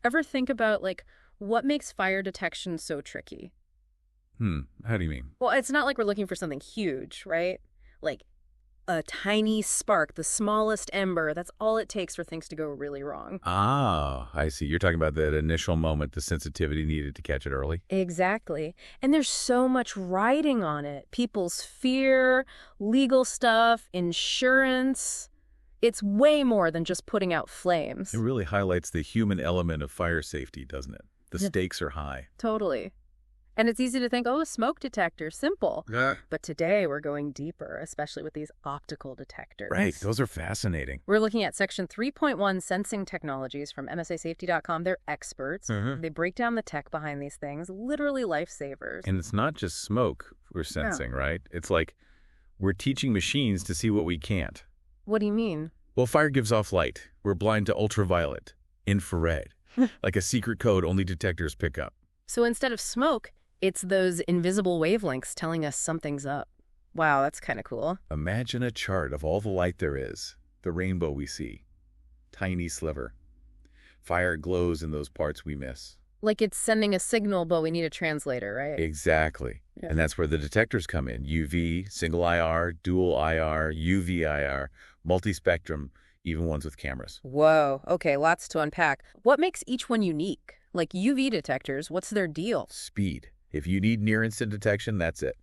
Ever think about, like, what makes fire detection so tricky? How do you mean? Well, it's not like we're looking for something huge, right? Like a tiny spark, the smallest ember, that's all it takes for things to go really wrong. Ah, I see. You're talking about that initial moment, the sensitivity needed to catch it early? Exactly. And there's so much riding on it. People's fear, legal stuff, insurance. It's way more than just putting out flames. It really highlights the human element of fire safety, doesn't it? The Yeah. stakes are high. Totally. And it's easy to think, oh, a smoke detector, simple. Yeah. But today we're going deeper, especially with these optical detectors. Right. Those are fascinating. We're looking at Section 3.1 sensing technologies from MSAsafety.com. They're experts. Mhm. They break down the tech behind these things, literally lifesavers. And it's not just smoke we're sensing, right? It's like we're teaching machines to see what we can't. What do you mean? Well, fire gives off light. We're blind to ultraviolet, infrared, like a secret code only detectors pick up. So instead of smoke, it's those invisible wavelengths telling us something's up. Wow, that's kind of cool. Imagine a chart of all the light there is, the rainbow we see. Tiny sliver. Fire glows in those parts we miss. Like it's sending a signal, but we need a translator, right? Exactly. Yeah. And that's where the detectors come in. UV, single IR, dual IR, UV IR, multispectrum, even ones with cameras. Whoa, okay, lots to unpack. What makes each one unique? Like UV detectors, what's their deal? Speed. If you need near-instant detection, that's it.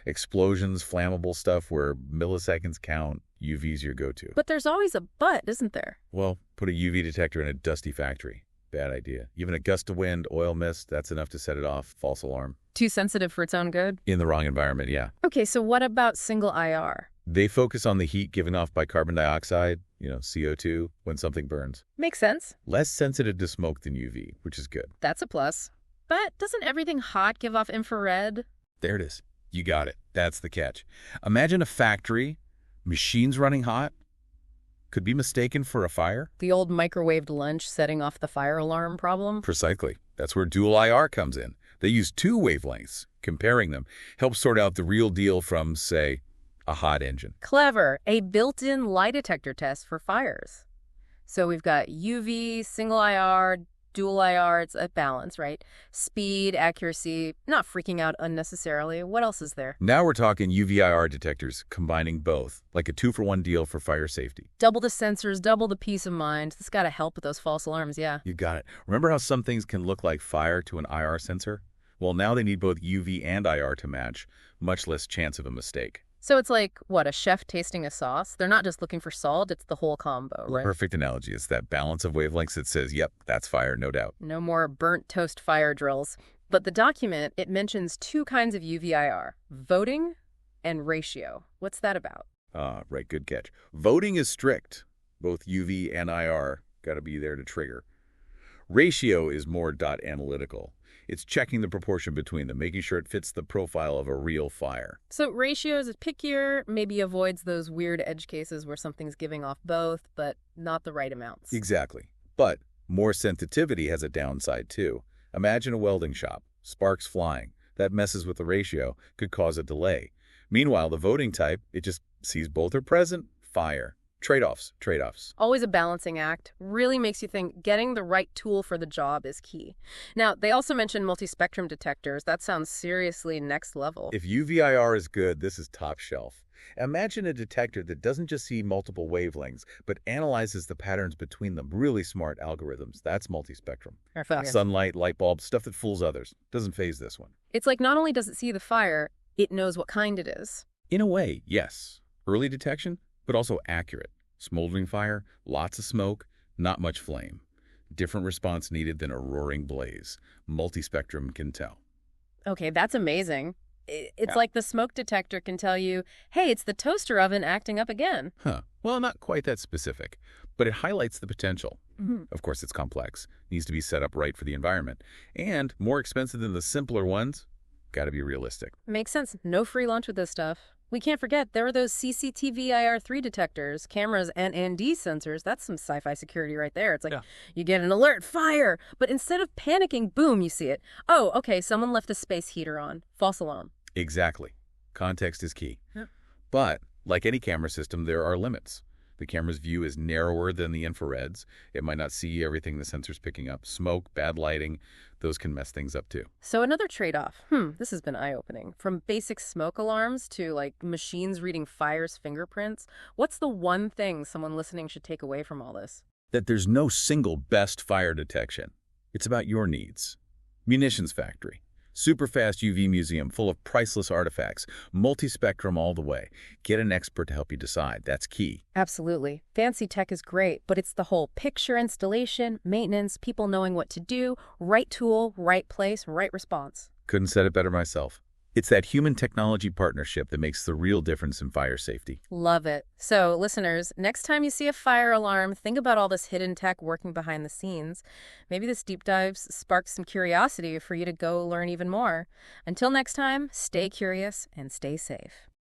Explosions, flammable stuff where milliseconds count, UV's your go-to. But there's always a but, isn't there? Well, put a UV detector in a dusty factory. Bad idea. Even a gust of wind, oil mist, that's enough to set it off. False alarm. Too sensitive for its own good? In the wrong environment, yeah. Okay, so what about single IR? They focus on the heat given off by carbon dioxide, CO2, when something burns. Makes sense. Less sensitive to smoke than UV, which is good. That's a plus. But doesn't everything hot give off infrared? There it is. You got it. That's the catch. Imagine a factory, machines running hot, could be mistaken for a fire. The old microwaved lunch setting off the fire alarm problem? Precisely. That's where dual IR comes in. They use two wavelengths. Comparing them helps sort out the real deal from, say, a hot engine. Clever. A built-in lie detector test for fires. So we've got UV, single IR, dual IR. It's a balance, right? Speed, accuracy, not freaking out unnecessarily. What else is there? Now we're talking UV-IR detectors, combining both, like a 2-for-1 deal for fire safety. Double the sensors, double the peace of mind. This got to help with those false alarms, yeah. You got it. Remember how some things can look like fire to an IR sensor? Well, now they need both UV and IR to match, much less chance of a mistake. So it's like, what, a chef tasting a sauce? They're not just looking for salt, it's the whole combo, right? Perfect analogy. It's that balance of wavelengths that says, yep, that's fire, no doubt. No more burnt toast fire drills. But the document, it mentions two kinds of UVIR, voting and ratio. What's that about? Right, good catch. Voting is strict. Both UV and IR got to be there to trigger. Ratio is more analytical. It's checking the proportion between them, making sure it fits the profile of a real fire. So ratios is pickier, maybe avoids those weird edge cases where something's giving off both, but not the right amounts. Exactly. But more sensitivity has a downside too. Imagine a welding shop, sparks flying. That messes with the ratio, could cause a delay. Meanwhile, the voting type, it just sees both are present, fire. Trade-offs. Always a balancing act. Really makes you think getting the right tool for the job is key. Now, they also mentioned multispectrum detectors. That sounds seriously next level. If UVIR is good, this is top shelf. Imagine a detector that doesn't just see multiple wavelengths, but analyzes the patterns between them. Really smart algorithms. That's multispectrum. Sunlight, light bulbs, stuff that fools others. Doesn't phase this one. It's like not only does it see the fire, it knows what kind it is. In a way, yes. Early detection, but also accurate. Smoldering fire, lots of smoke, not much flame. Different response needed than a roaring blaze. Multispectrum can tell. Okay, that's amazing. It's like the smoke detector can tell you, hey, it's the toaster oven acting up again. Well, not quite that specific, but it highlights the potential. Mm-hmm. Of course, it's complex. Needs to be set up right for the environment. And more expensive than the simpler ones. Got to be realistic. Makes sense. No free lunch with this stuff. We can't forget, there are those CCTV IR3 detectors, cameras, and ND sensors. That's some sci-fi security right there. It's like, You get an alert, fire! But instead of panicking, boom, you see it. Oh, okay, someone left a space heater on. False alarm. Exactly. Context is key. Yeah. But, like any camera system, there are limits. The camera's view is narrower than the infrareds. It might not see everything the sensor's picking up. Smoke, bad lighting, those can mess things up too. So another trade-off. This has been eye-opening. From basic smoke alarms to, like, machines reading fire's fingerprints, what's the one thing someone listening should take away from all this? That there's no single best fire detection. It's about your needs. Munitions factory. Super fast UV museum full of priceless artifacts. Multi-spectrum all the way. Get an expert to help you decide. That's key. Absolutely. Fancy tech is great, but it's the whole picture installation, maintenance, people knowing what to do, right tool, right place, right response. Couldn't said it better myself. It's that human-technology partnership that makes the real difference in fire safety. Love it. So, listeners, next time you see a fire alarm, think about all this hidden tech working behind the scenes. Maybe this deep dive sparks some curiosity for you to go learn even more. Until next time, stay curious and stay safe.